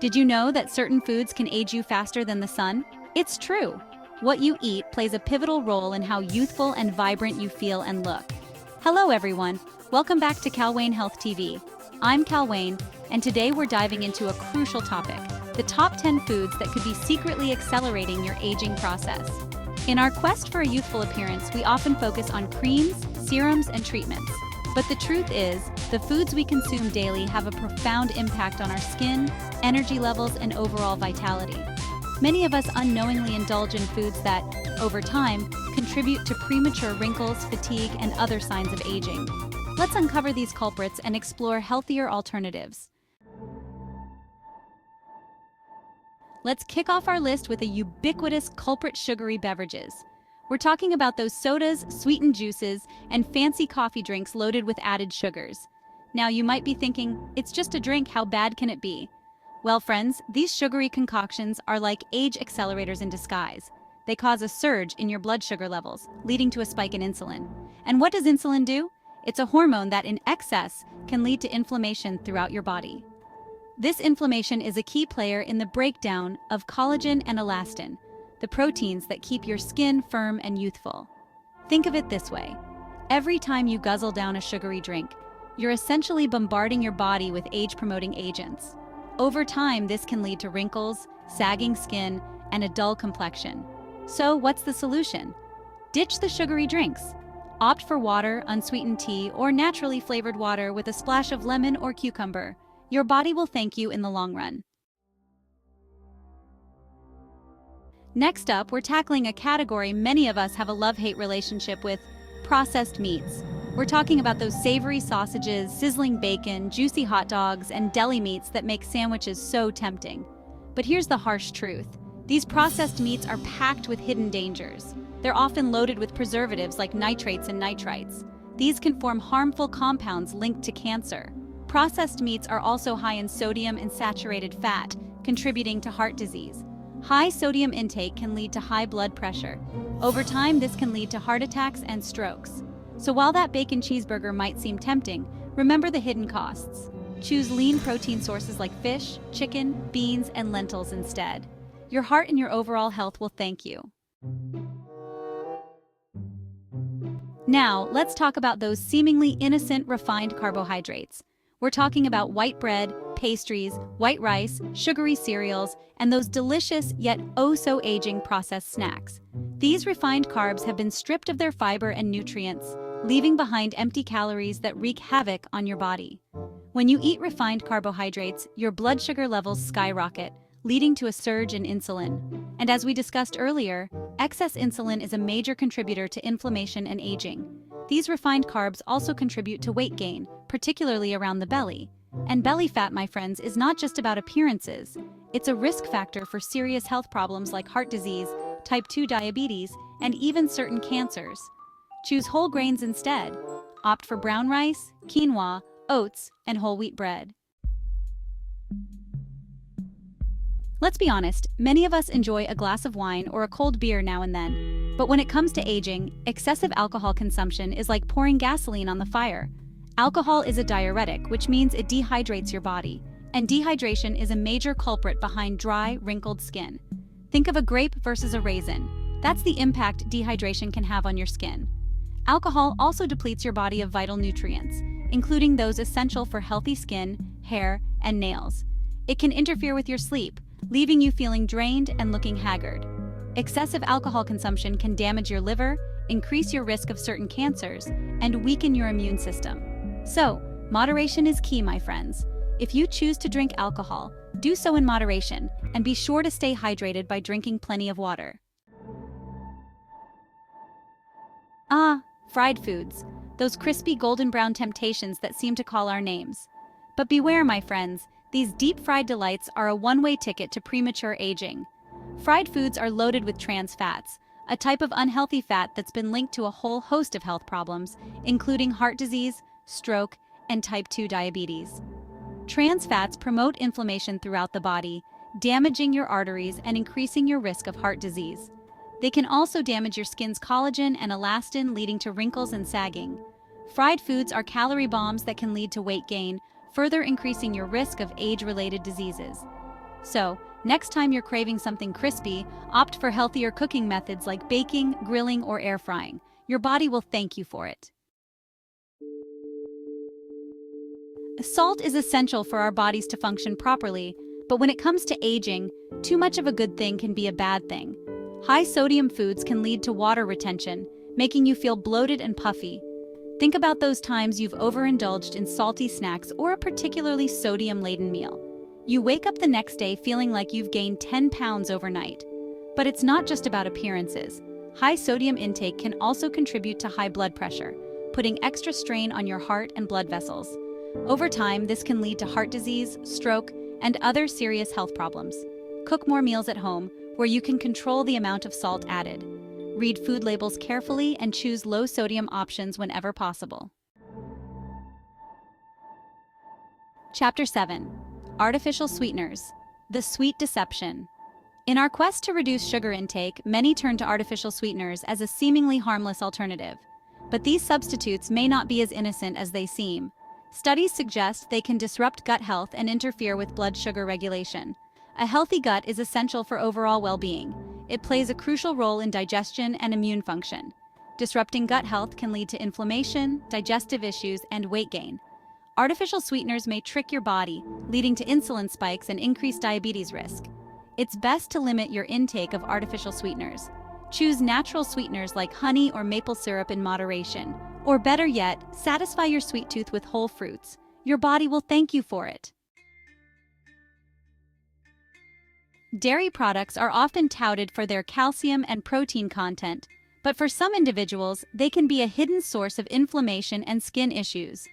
Did you know that certain foods can age you faster than the sun? It's true. What you eat plays a pivotal role in how youthful and vibrant you feel and look. Hello everyone, welcome back to Calwayne Health TV. I'm Calwayne, and today we're diving into a crucial topic, the top 10 foods that could be secretly accelerating your aging process. In our quest for a youthful appearance, we often focus on creams, serums, and treatments. But the truth is, the foods we consume daily have a profound impact on our skin, energy levels, and overall vitality. Many of us unknowingly indulge in foods that, over time, contribute to premature wrinkles, fatigue, and other signs of aging. Let's uncover these culprits and explore healthier alternatives. Let's kick off our list with a ubiquitous culprit: sugary beverages. We're talking about those sodas, sweetened juices, and fancy coffee drinks loaded with added sugars. Now you might be thinking, it's just a drink, how bad can it be? Well, friends, these sugary concoctions are like age accelerators in disguise. They cause a surge in your blood sugar levels, leading to a spike in insulin. And what does insulin do? It's a hormone that in excess can lead to inflammation throughout your body. This inflammation is a key player in the breakdown of collagen and elastin, the proteins that keep your skin firm and youthful. Think of it this way. Every time you guzzle down a sugary drink, you're essentially bombarding your body with age-promoting agents. Over time, this can lead to wrinkles, sagging skin, and a dull complexion. So what's the solution? Ditch the sugary drinks. Opt for water, unsweetened tea, or naturally flavored water with a splash of lemon or cucumber. Your body will thank you in the long run. Next up, we're tackling a category many of us have a love-hate relationship with: processed meats. We're talking about those savory sausages, sizzling bacon, juicy hot dogs, and deli meats that make sandwiches so tempting. But here's the harsh truth. These processed meats are packed with hidden dangers. They're often loaded with preservatives like nitrates and nitrites. These can form harmful compounds linked to cancer. Processed meats are also high in sodium and saturated fat, contributing to heart disease. High sodium intake can lead to high blood pressure. Over time, this can lead to heart attacks and strokes. So while that bacon cheeseburger might seem tempting, remember the hidden costs. Choose lean protein sources like fish, chicken, beans, and lentils instead. Your heart and your overall health will thank you. Now, let's talk about those seemingly innocent refined carbohydrates. We're talking about white bread, pastries, white rice, sugary cereals, and those delicious yet oh-so-aging processed snacks. These refined carbs have been stripped of their fiber and nutrients, leaving behind empty calories that wreak havoc on your body. When you eat refined carbohydrates, your blood sugar levels skyrocket, leading to a surge in insulin. And as we discussed earlier, excess insulin is a major contributor to inflammation and aging. These refined carbs also contribute to weight gain, particularly around the belly. And belly fat, my friends, is not just about appearances. It's a risk factor for serious health problems like heart disease, type 2 diabetes, and even certain cancers. Choose whole grains instead. Opt for brown rice, quinoa, oats, and whole wheat bread. Let's be honest, many of us enjoy a glass of wine or a cold beer now and then. But when it comes to aging, excessive alcohol consumption is like pouring gasoline on the fire. Alcohol is a diuretic, which means it dehydrates your body. And dehydration is a major culprit behind dry, wrinkled skin. Think of a grape versus a raisin. That's the impact dehydration can have on your skin. Alcohol also depletes your body of vital nutrients, including those essential for healthy skin, hair, and nails. It can interfere with your sleep, leaving you feeling drained and looking haggard. Excessive alcohol consumption can damage your liver, increase your risk of certain cancers, and weaken your immune system. So, moderation is key, my friends. If you choose to drink alcohol, do so in moderation, and be sure to stay hydrated by drinking plenty of water. Fried foods. Those crispy golden brown temptations that seem to call our names. But beware, my friends, these deep-fried delights are a one-way ticket to premature aging. Fried foods are loaded with trans fats, a type of unhealthy fat that's been linked to a whole host of health problems, including heart disease, stroke, and type 2 diabetes. Trans fats promote inflammation throughout the body, damaging your arteries and increasing your risk of heart disease. They can also damage your skin's collagen and elastin, leading to wrinkles and sagging. Fried foods are calorie bombs that can lead to weight gain, further increasing your risk of age-related diseases. So, next time you're craving something crispy, opt for healthier cooking methods like baking, grilling, or air frying. Your body will thank you for it. Salt is essential for our bodies to function properly, but when it comes to aging, too much of a good thing can be a bad thing. High sodium foods can lead to water retention, making you feel bloated and puffy. Think about those times you've overindulged in salty snacks or a particularly sodium-laden meal. You wake up the next day feeling like you've gained 10 pounds overnight. But it's not just about appearances. High sodium intake can also contribute to high blood pressure, putting extra strain on your heart and blood vessels. Over time, this can lead to heart disease, stroke, and other serious health problems. Cook more meals at home, where you can control the amount of salt added. Read food labels carefully and choose low-sodium options whenever possible. Chapter 7. Artificial Sweeteners. The Sweet Deception. In our quest to reduce sugar intake, many turn to artificial sweeteners as a seemingly harmless alternative. But these substitutes may not be as innocent as they seem. Studies suggest they can disrupt gut health and interfere with blood sugar regulation. A healthy gut is essential for overall well-being. It plays a crucial role in digestion and immune function. Disrupting gut health can lead to inflammation, digestive issues, and weight gain. Artificial sweeteners may trick your body, leading to insulin spikes and increased diabetes risk. It's best to limit your intake of artificial sweeteners. Choose natural sweeteners like honey or maple syrup in moderation. Or better yet, satisfy your sweet tooth with whole fruits. Your body will thank you for it. Dairy products are often touted for their calcium and protein content, but for some individuals, they can be a hidden source of inflammation and skin issues.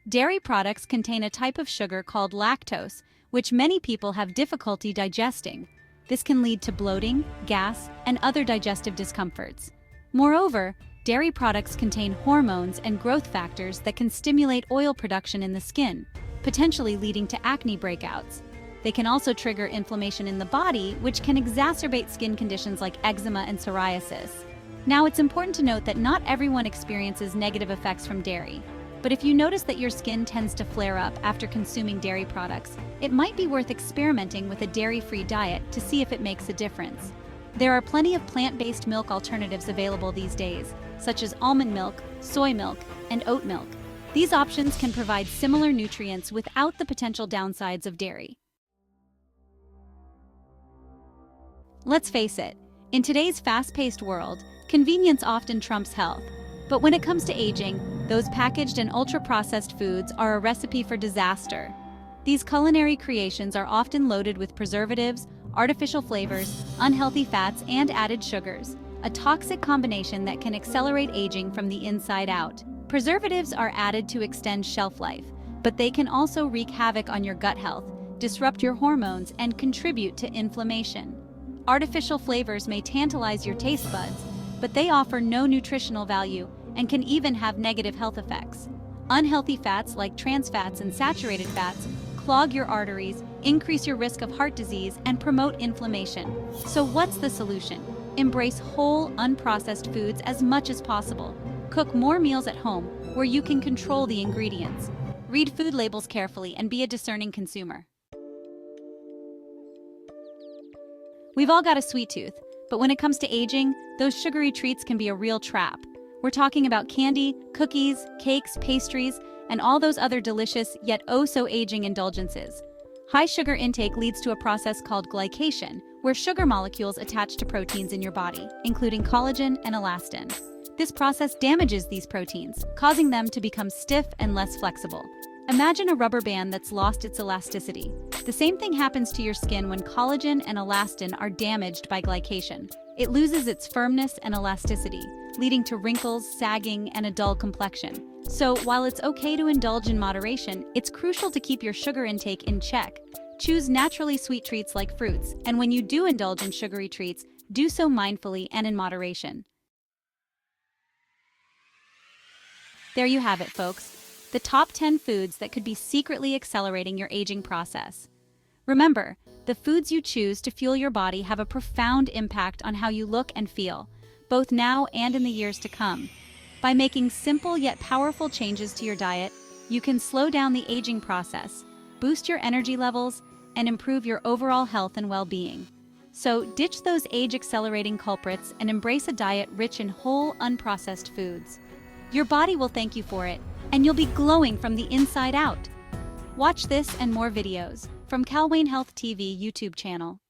Dairy products contain a type of sugar called lactose, which many people have difficulty digesting. This can lead to bloating, gas, and other digestive discomforts. Moreover, dairy products contain hormones and growth factors that can stimulate oil production in the skin, potentially leading to acne breakouts. They can also trigger inflammation in the body, which can exacerbate skin conditions like eczema and psoriasis. Now, it's important to note that not everyone experiences negative effects from dairy. But if you notice that your skin tends to flare up after consuming dairy products, it might be worth experimenting with a dairy-free diet to see if it makes a difference. There are plenty of plant-based milk alternatives available these days, such as almond milk, soy milk, and oat milk. These options can provide similar nutrients without the potential downsides of dairy. Let's face it, in today's fast-paced world, convenience often trumps health. But when it comes to aging, those packaged and ultra-processed foods are a recipe for disaster. These culinary creations are often loaded with preservatives, artificial flavors, unhealthy fats, and added sugars, a toxic combination that can accelerate aging from the inside out. Preservatives are added to extend shelf life, but they can also wreak havoc on your gut health, disrupt your hormones, and contribute to inflammation. Artificial flavors may tantalize your taste buds, but they offer no nutritional value and can even have negative health effects. Unhealthy fats like trans fats and saturated fats clog your arteries, increase your risk of heart disease, and promote inflammation. So what's the solution? Embrace whole, unprocessed foods as much as possible. Cook more meals at home where you can control the ingredients. Read food labels carefully and be a discerning consumer. We've all got a sweet tooth, but when it comes to aging, those sugary treats can be a real trap. We're talking about candy, cookies, cakes, pastries, and all those other delicious yet oh-so-aging indulgences. High sugar intake leads to a process called glycation, where sugar molecules attach to proteins in your body, including collagen and elastin. This process damages these proteins, causing them to become stiff and less flexible. Imagine a rubber band that's lost its elasticity. The same thing happens to your skin when collagen and elastin are damaged by glycation. It loses its firmness and elasticity, leading to wrinkles, sagging, and a dull complexion. So, while it's okay to indulge in moderation, it's crucial to keep your sugar intake in check. Choose naturally sweet treats like fruits, and when you do indulge in sugary treats, do so mindfully and in moderation. There you have it, folks. The top 10 foods that could be secretly accelerating your aging process. Remember, the foods you choose to fuel your body have a profound impact on how you look and feel, both now and in the years to come. By making simple yet powerful changes to your diet, You can slow down the aging process, boost your energy levels, and improve your overall health and well-being. So ditch those age-accelerating culprits and embrace a diet rich in whole, unprocessed foods. Your body will thank you for it, and you'll be glowing from the inside out. Watch this and more videos from Calwayne Health TV YouTube channel.